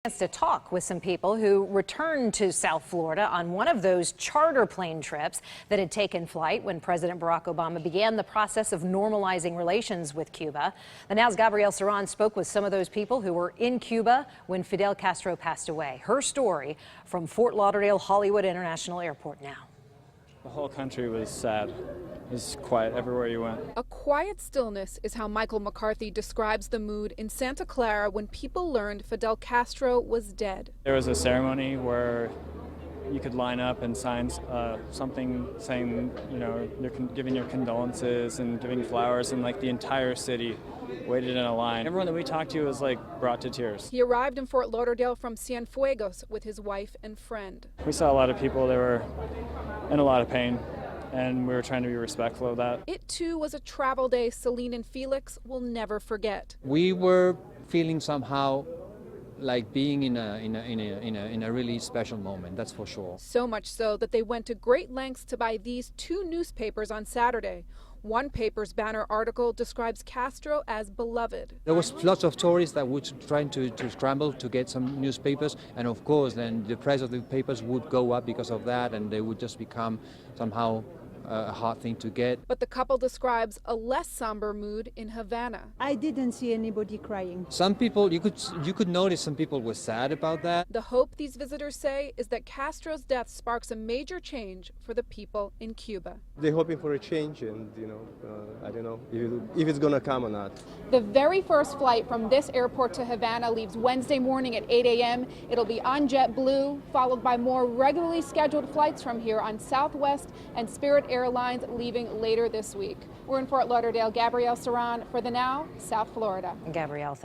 To talk with some people who returned to South Florida on one of those charter plane trips that had taken flight when President Barack Obama began the process of normalizing relations with Cuba. The Now's Gabrielle Saran spoke with some of those people who were in Cuba when Fidel Castro passed away. Her story from Fort Lauderdale Hollywood International Airport now. The whole country was sad. It was quiet everywhere you went. A quiet stillness is how Michael McCarthy describes the mood in Santa Clara when people learned Fidel Castro was dead. There was a ceremony where you could line up and sign something saying, you're giving your condolences and giving flowers, and like the entire city waited in a line. Everyone that we talked to was like brought to tears. He arrived in Fort Lauderdale from Cienfuegos with his wife and friend. We saw a lot of people that were in a lot of pain, and we were trying to be respectful of that. It too was a travel day Celine and Felix will never forget. We were feeling somehow like being in a really special moment, that's for sure. So much so that they went to great lengths to buy these two newspapers on Saturday. One paper's banner article describes Castro as beloved. There was lots of tourists that were trying to scramble to get some newspapers, and of course then the price of the papers would go up because of that, and they would just become somehow a hard thing to get. But the couple describes a less somber mood in Havana. I didn't see anybody crying. Some people, you could notice some people were sad about that. The hope, these visitors say, is that Castro's death sparks a major change for the people in Cuba. They're hoping for a change, and I don't know if it's gonna come or not. The very first flight from this airport to Havana leaves Wednesday morning at 8 a.m. It'll be on JetBlue, followed by more regularly scheduled flights from here on Southwest and Spirit Airlines leaving later this week. We're in Fort Lauderdale. Gabrielle Saran for the Now, South Florida. Gabrielle.